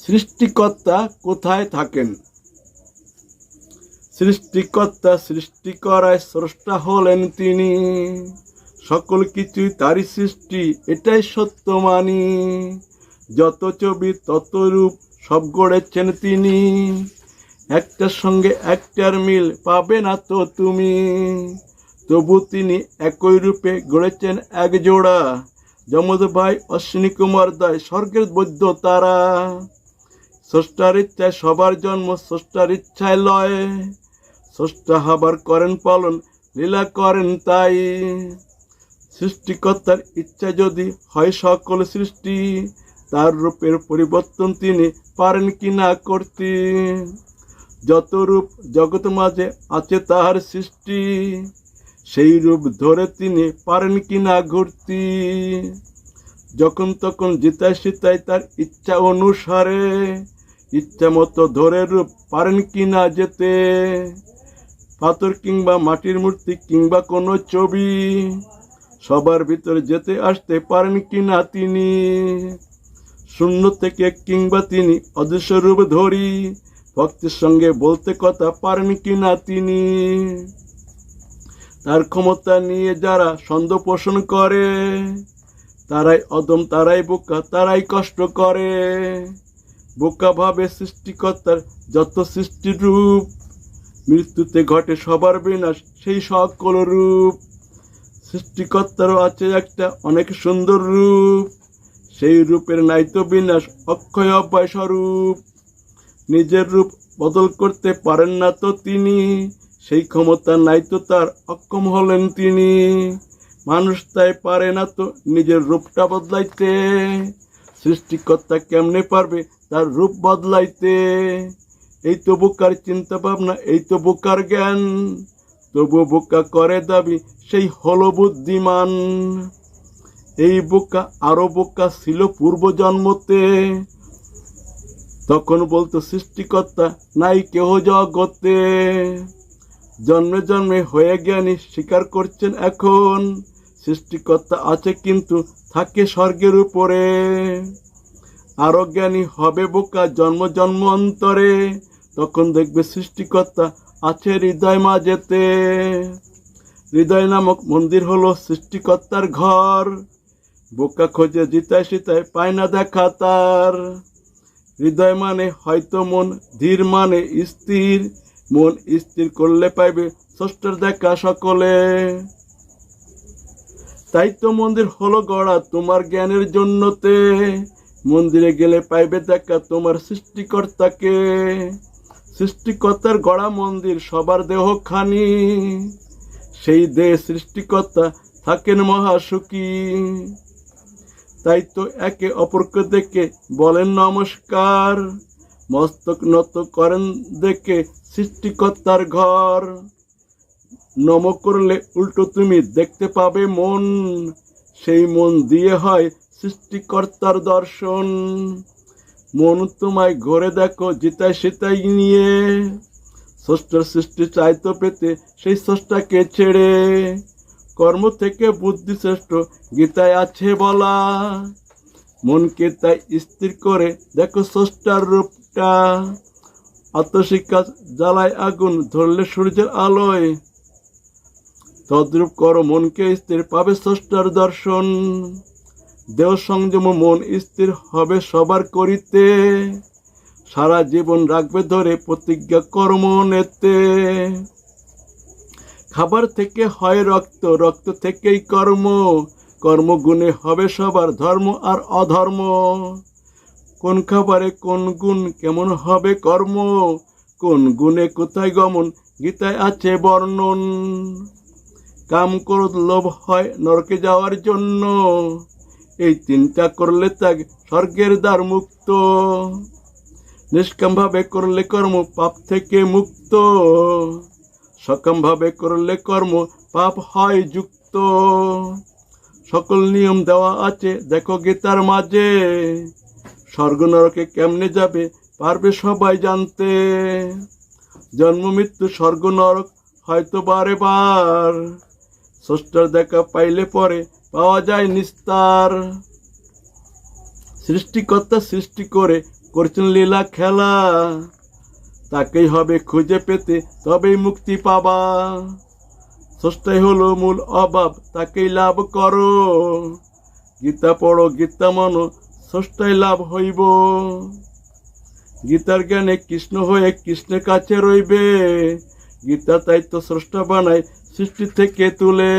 সৃষ্টিকর্তা কোথায় থাকেন? সৃষ্টিকর্তা সৃষ্টি করায় স্রষ্টা হলেন তিনি। সকল কিছুই তারই সৃষ্টি, এটাই সত্য মানি। যত ছবি তত রূপ, সব গড়েছেন তিনি। একটার সঙ্গে একটার মিল পাবে না তো তুমি। তবু তিনি একই রূপে গড়েছেন এক জোড়া। যমজ ভাই অশ্বিনী কুমার দায়, স্বর্গের বৈদ্য তারা। স্রষ্টার ইচ্ছায় সবার জন্ম, স্রষ্টার ইচ্ছায় লয়। স্রষ্টা হবার করেন পালন, লীলা করেন তাই। সৃষ্টিকর্তার ইচ্ছা যদি হয় সকল সৃষ্টি, তার রূপের পরিবর্তন তিনি পারেন কি না করতে। যত রূপ জগৎ মাঝে আছে তাহার সৃষ্টি, সেই রূপ ধরে তিনি পারেন কি না ঘুরতে। যখন তখন জিতায় সিতায় তার ইচ্ছা অনুসারে, ইচ্ছা মতো ধরে রূপ পারেন কি না যেতে। পাথর কিংবা মাটির মূর্তি কিংবা কোনো ছবি, সবার ভিতরে যেতে আসতে পারেন কি না তিনি। শূন্য থেকে কিংবা তিনি অদৃশ্য রূপ ধরি, ভক্তের সঙ্গে বলতে কথা পারেন কি না তিনি। তার ক্ষমতা নিয়ে যারা সন্দেহ পোষণ করে, তারাই অদম, তারাই বোকা, তারাই কষ্ট করে। বোকা ভাবে সৃষ্টিকর্তার যত সৃষ্টির রূপ, মৃত্যুতে ঘটে সবার বিনাশ সেই সকল রূপ। সৃষ্টিকর্তারও আছে একটা অনেক সুন্দর রূপ, সেই রূপের নাইতো বিনাশ, অক্ষয় অব্যয় স্বরূপ। নিজের রূপ বদল করতে পারেন না তো তিনি, সেই ক্ষমতা নাইতো তার, অক্ষম হলেন তিনি। মানুষ তাই পারে না তো নিজের রূপটা বদলাইতে, সৃষ্টিকর্তা কেমনে পারবে তার রূপ বদলাইতে। এই তো বোকার চিন্তা ভাবনা, এই তো বোকার জ্ঞান, তবু বোকা করে দাবি সেই হলো বুদ্ধিমান। এই বোকা আরো বোকা ছিল পূর্ব জন্মতে, তখন বলতো সৃষ্টিকর্তা নাই কেহ জগতে। জন্মে জন্মে হয়ে জ্ঞানী স্বীকার করছেন এখন, সৃষ্টিকর্তা আছে কিন্তু থাকে স্বর্গের উপরে। আরো জ্ঞানী হবে বোকা জন্ম জন্ম অন্তরে, তখন দেখবে সৃষ্টিকর্তা আছে হৃদয় মাঝেতে। হৃদয় নামক মন্দির হলো সৃষ্টিকর্তার ঘর, বোকা খোঁজে জিতায় সিতায় পায় না দেখা তার। হৃদয় মানে হয়তো মন, ধীর মানে স্থির, মন স্থির করলে পাইবে স্রষ্টার দেখা সকলে। তাই তো মন্দির হলো গড়া তোমার জ্ঞানের জন্যতে, মন্দিরে গেলে পাইবে দেখা তোমার সৃষ্টিকর্তাকে। সৃষ্টিকর্তার গড়া মন্দির সবার দেহ খানি, সেই দেহ সৃষ্টিকর্তা থাকেন মহাসুখী। তাই তো একে অপরকে দেখে বলেন নমস্কার, মস্তক নত করেন দেখে সৃষ্টিকর্তার ঘর। নম করলে উল্টো তুমি দেখতে পাবে মন, সেই মন দিয়ে হয় সৃষ্টিকর্তার দর্শন। মন তোমায় ঘরে দেখো জিতায় সেটাই নিয়ে, স্রষ্টার সৃষ্টি চাইতো পেতে সেই স্রষ্টাকে ছেড়ে। কর্ম থেকে বুদ্ধি শ্রেষ্ঠ গীতায় আছে বলা, মনকে তাই স্থির করে দেখো স্রষ্টার রূপটা। আত্মশিক্ষা জ্বালায় আগুন ধরলে সূর্যের আলোয়, তদ্রূপ করো মনকে স্থির পাবে স্রষ্টার দর্শন। দেহ সংযম মন স্থির হবে সবার করিতে, সারা জীবন রাখবে ধরে প্রতিজ্ঞা কর্ম নেতে। খাবার থেকে হয় রক্ত, রক্ত থেকেই কর্ম, কর্ম গুণে হবে সবার ধর্ম আর অধর্ম। কোন খাবারে কোন গুণ, কেমন হবে কর্ম, কোন গুণে কোথায় গমন, গীতায় আছে বর্ণন। কাম ক্রোধ লোভ হয় নরকে যাওয়ার জন্য, এই তিনটা করলে ত্যাগ স্বর্গের দ্বার মুক্ত। নিষ্কাম ভাবে করলে কর্ম পাপ থেকে মুক্ত, সকাম ভাবে করলে কর্ম পাপ হয় যুক্ত। সকল নিয়ম দেওয়া আছে দেখো গীতার মাঝে, স্বর্গ নরকে কেমনে যাবে পারবে সবাই জানতে। জন্ম মৃত্যু স্বর্গ নরক হয়তো বারে বার, স্রষ্টার দেখা পাইলে পরে পাওয়া যায় নিস্তার। সৃষ্টিকর্তা সৃষ্টি করে করছেন লীলা খেলা, তাকেই হবে খুঁজে পেতে, তবেই মুক্তি পাবা। স্রষ্টাই হলো মূল অভাব, তাকেই লাভ করো। গীতা পড়ো, গীতা মানো, স্রষ্টাই লাভ হইব। গীতার জ্ঞানে কৃষ্ণ হয়ে কৃষ্ণের কাছে রইবে। গীতা তাই তো স্রষ্টা বানায় সৃষ্টি থেকে তুলে।